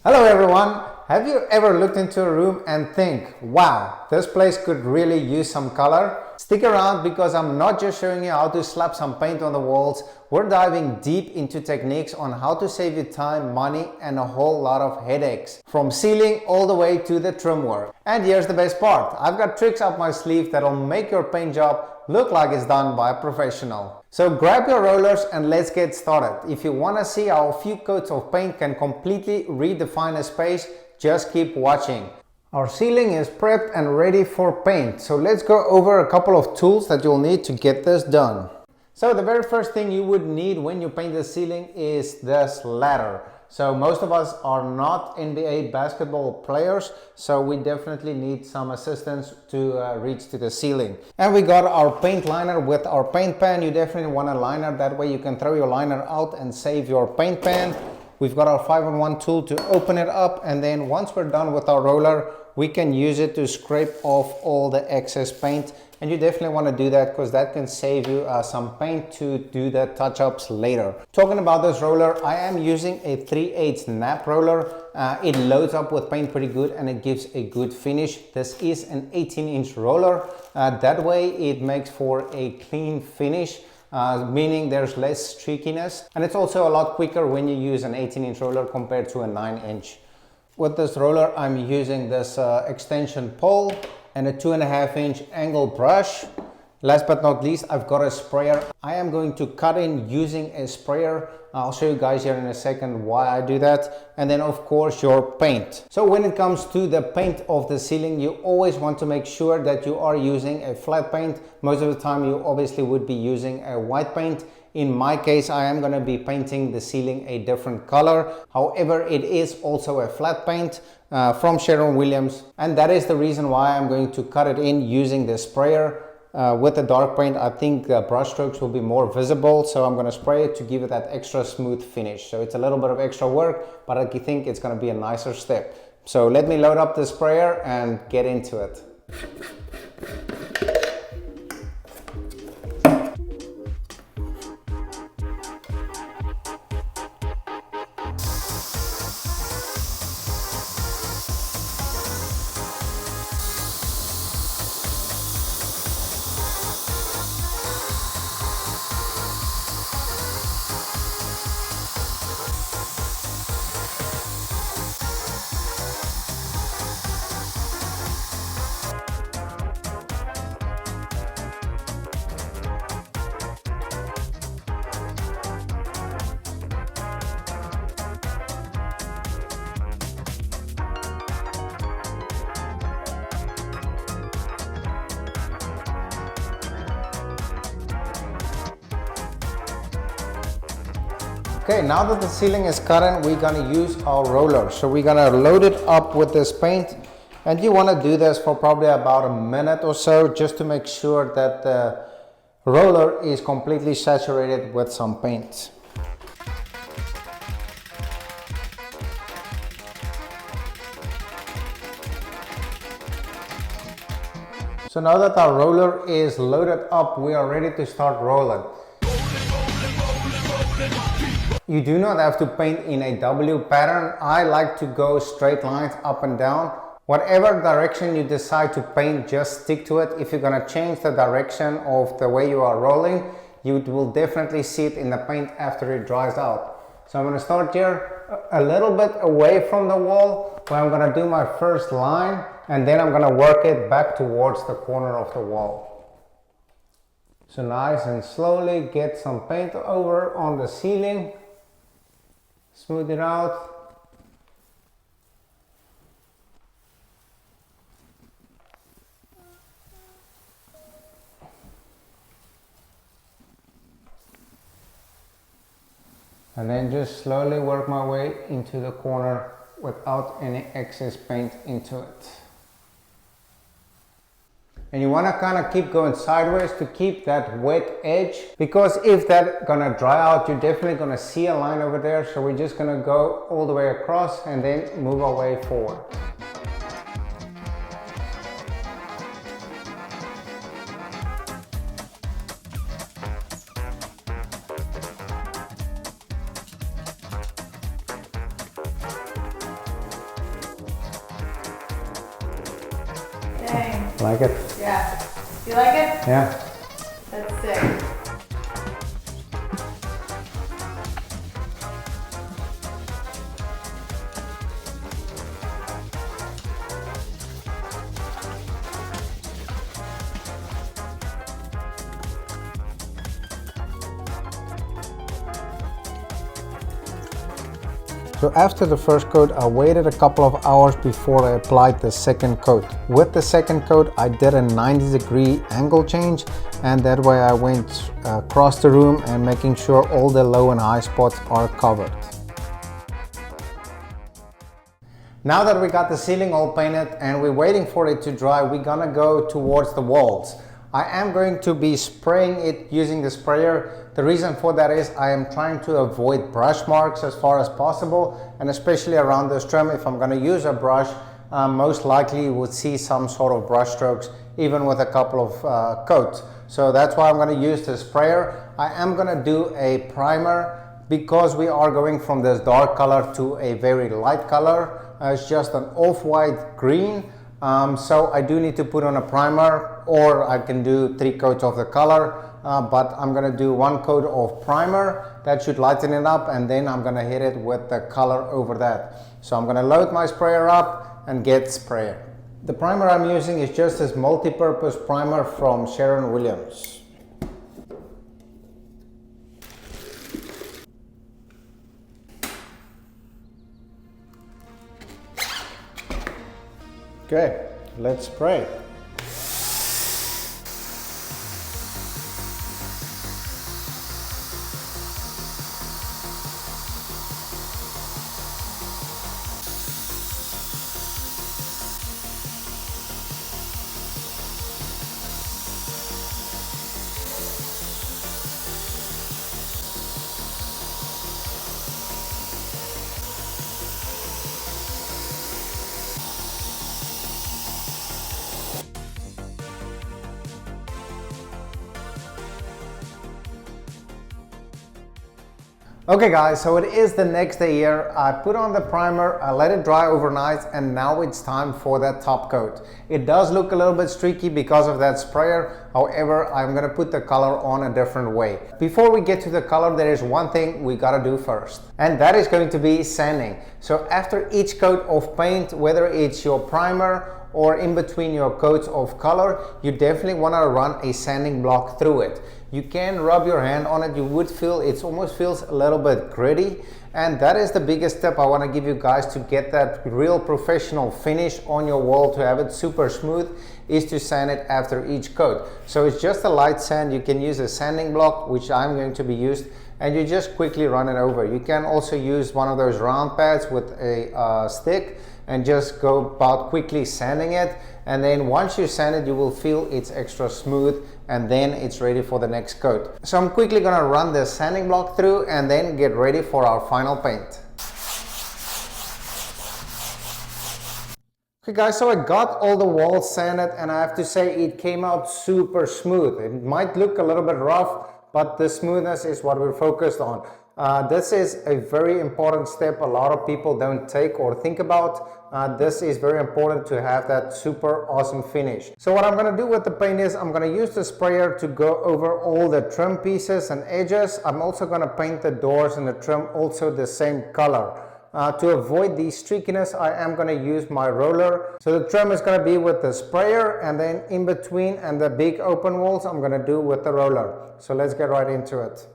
Hello everyone! Have you ever looked into a room and think, wow, this place could really use some color? Stick around because I'm not just showing you how to slap some paint on the walls, we're diving deep into techniques on how to save you time, money and a whole lot of headaches. From sealing all the way to the trim work. And here's the best part, I've got tricks up my sleeve that'll make your paint job look like it's done by a professional. So grab your rollers and let's get started. If you want to see how a few coats of paint can completely redefine a space, just keep watching. Our ceiling is prepped and ready for paint. So let's go over a couple of tools that you'll need to get this done. So the very first thing you would need when you paint the ceiling is this ladder. So most of us are not NBA basketball players, so we definitely need some assistance to reach to the ceiling. And we got our paint liner with our paint pan. You definitely want a liner, that way you can throw your liner out and save your paint pan. We've got our 5-in-1 tool to open it up, and then once we're done with our roller, we can use it to scrape off all the excess paint. And you definitely want to do that because that can save you some paint to do the touch-ups later. Talking about this roller, I am using a 3/8 nap roller. It loads up with paint pretty good and it gives a good finish. This is an 18-inch roller. That way it makes for a clean finish. Meaning there's less streakiness, and it's also a lot quicker when you use an 18-inch roller compared to a 9-inch. With this roller I'm using this extension pole and a 2.5-inch angle brush. Last but not least, I've got a sprayer. I am going to cut in using a sprayer. I'll show you guys here in a second why I do that. And then of course your paint. So when it comes to the paint of the ceiling, you always want to make sure that you are using a flat paint. Most of the time you obviously would be using a white paint. In my case, I am going to be painting the ceiling a different color. However, it is also a flat paint from Sherwin-Williams. And that is the reason why I'm going to cut it in using the sprayer. With the dark paint, I think the brush strokes will be more visible, so I'm going to spray it to give it that extra smooth finish. So it's a little bit of extra work, but I think it's going to be a nicer step. So let me load up the sprayer and get into it. Okay, now that the ceiling is cut in, we're going to use our roller. So we're going to load it up with this paint, and you want to do this for probably about a minute or so just to make sure that the roller is completely saturated with some paint. So now that our roller is loaded up, we are ready to start rolling. You do not have to paint in a W pattern. I like to go straight lines up and down. Whatever direction you decide to paint, just stick to it. If you're going to change the direction of the way you are rolling, you will definitely see it in the paint after it dries out. So I'm going to start here a little bit away from the wall, where I'm going to do my first line, and then I'm going to work it back towards the corner of the wall. So nice and slowly get some paint over on the ceiling. Smooth it out. And then just slowly work my way into the corner without any excess paint into it. And you want to kind of keep going sideways to keep that wet edge, because if that's gonna dry out, you're definitely gonna see a line over there. So we're just gonna go all the way across and then move our way forward. Like it? Yeah. You like it? Yeah. That's sick. So after the first coat, I waited a couple of hours before I applied the second coat. With the second coat, I did a 90-degree angle change, and that way I went across the room and making sure all the low and high spots are covered. Now that we got the ceiling all painted and we're waiting for it to dry, we're gonna go towards the walls. I am going to be spraying it using the sprayer. The reason for that is I am trying to avoid brush marks as far as possible, and especially around this trim. If I'm going to use a brush, most likely you would see some sort of brush strokes even with a couple of coats. So that's why I'm going to use the sprayer. I am going to do a primer because we are going from this dark color to a very light color. It's just an off-white green. So I do need to put on a primer, or I can do 3 coats of the color, but I'm going to do 1 coat of primer. That should lighten it up, and then I'm going to hit it with the color over that. So I'm going to load my sprayer up and get sprayer. The primer I'm using is just this multi-purpose primer from Sherwin-Williams. Okay, let's spray. Okay guys, so it is the next day here. I put on the primer, I let it dry overnight, and now it's time for that top coat. It does look a little bit streaky because of that sprayer. However, I'm gonna put the color on a different way. Before we get to the color, there is one thing we gotta do first, and that is going to be sanding. So after each coat of paint, whether it's your primer or in between your coats of color, you definitely want to run a sanding block through it. You can rub your hand on it, you would feel it almost feels a little bit gritty, and that is the biggest tip I want to give you guys to get that real professional finish on your wall, to have it super smooth, is to sand it after each coat. So it's just a light sand. You can use a sanding block, which I'm going to be used, and you just quickly run it over. You can also use one of those round pads with a stick and just go about quickly sanding it, and then once you sand it, you will feel it's extra smooth, and then it's ready for the next coat. So I'm quickly gonna run the sanding block through and then get ready for our final paint. Okay guys, so I got all the walls sanded, and I have to say it came out super smooth. It might look a little bit rough, but the smoothness is what we're focused on. This is a very important step a lot of people don't take or think about. This is very important to have that super awesome finish. So what I'm going to do with the paint is I'm going to use the sprayer to go over all the trim pieces and edges. I'm also going to paint the doors and the trim also the same color. To avoid the streakiness, I am going to use my roller. So the trim is going to be with the sprayer, and then in between and the big open walls I'm going to do with the roller. So let's get right into it.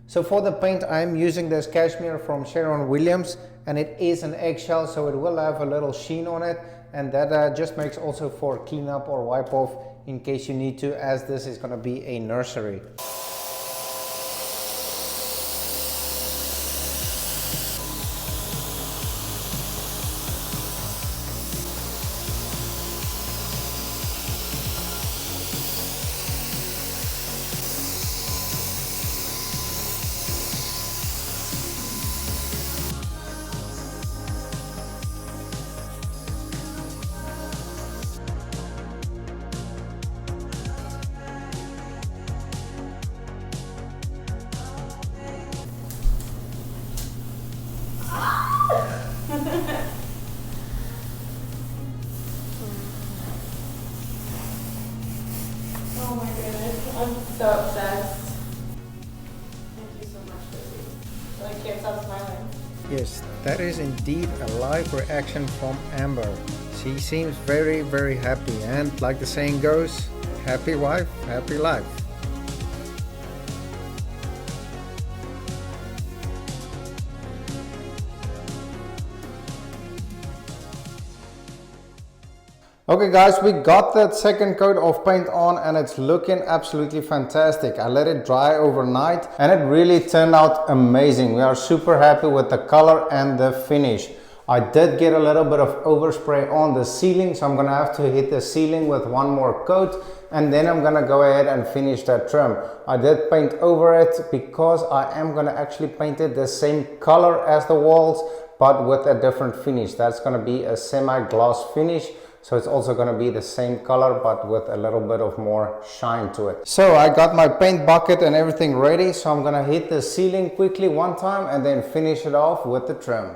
So for the paint, I'm using this cashmere from Sherwin-Williams, and it is an eggshell, so it will have a little sheen on it, and that just makes also for cleanup or wipe off in case you need to, as this is going to be a nursery. I'm so obsessed. Thank you so much, Lizzie. I can't stop smiling. Yes, that is indeed a live reaction from Amber. She seems very, very happy, and like the saying goes, happy wife, happy life. Okay guys, we got that second coat of paint on and it's looking absolutely fantastic. I let it dry overnight and it really turned out amazing. We are super happy with the color and the finish. I did get a little bit of overspray on the ceiling, so I'm gonna have to hit the ceiling with one more coat and then I'm gonna go ahead and finish that trim. I did paint over it because I am gonna actually paint it the same color as the walls but with a different finish. That's gonna be a semi-gloss finish. So it's also going to be the same color but with a little bit of more shine to it. So I got my paint bucket and everything ready, so I'm going to hit the ceiling quickly one time and then finish it off with the trim.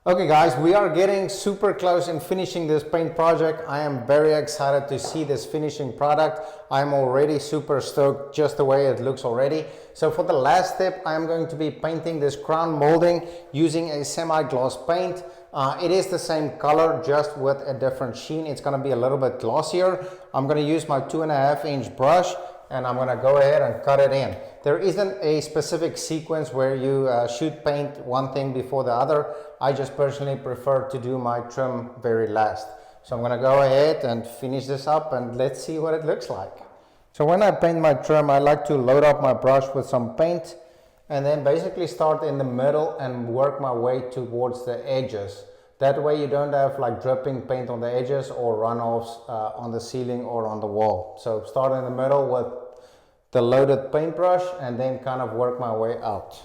Okay guys, we are getting super close in finishing this paint project. I am very excited to see this finishing product. I'm already super stoked just the way it looks already. So for the last step, I'm going to be painting this crown molding using a semi-gloss paint. It is the same color, just with a different sheen. It's going to be a little bit glossier. I'm going to use my 2.5 inch brush and I'm going to go ahead and cut it in. There isn't a specific sequence where you should paint one thing before the other. I just personally prefer to do my trim very last. So I'm going to go ahead and finish this up and let's see what it looks like. So when I paint my trim, I like to load up my brush with some paint and then basically start in the middle and work my way towards the edges. That way you don't have like dripping paint on the edges or runoffs on the ceiling or on the wall. So start in the middle with the loaded paintbrush and then kind of work my way out.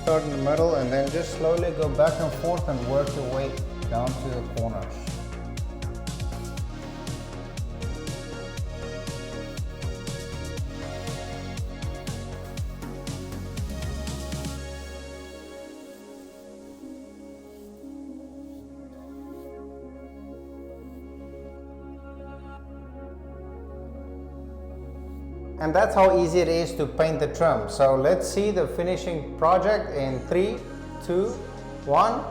Start in the middle and then just slowly go back and forth and work your way down to the corners. And that's how easy it is to paint the trim. So let's see the finishing project in 3, 2, 1.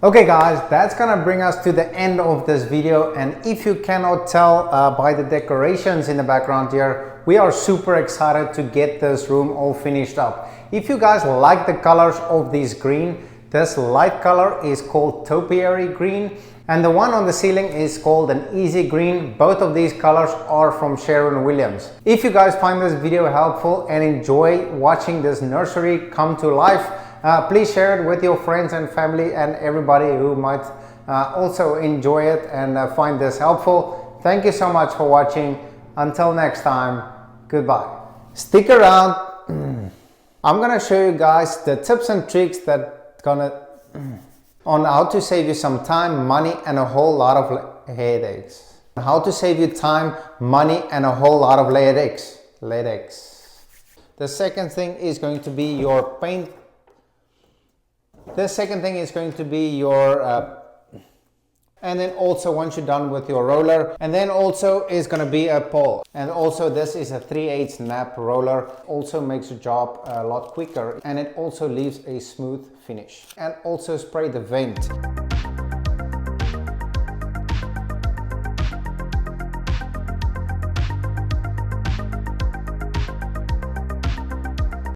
Okay guys, that's gonna bring us to the end of this video, and if you cannot tell by the decorations in the background here, we are super excited to get this room all finished up. If you guys like the colors of this green, this light color is called topiary green and the one on the ceiling is called an easy green. Both of these colors are from Sherwin-Williams. If you guys find this video helpful and enjoy watching this nursery come to life, please share it with your friends and family and everybody who might also enjoy it and find this helpful. Thank you so much for watching. Until next time, goodbye. Stick around. I'm gonna show you guys the tips and tricks that on how to save you some time, money and a whole lot of headaches. How to save you time, money and a whole lot of headaches. The second thing is going to be your paint. The second thing is going to be your and then also once you're done with your roller, and then also is going to be a pole, and also this is a 3/8 nap roller, also makes the job a lot quicker and it also leaves a smooth finish, and also spray the vent.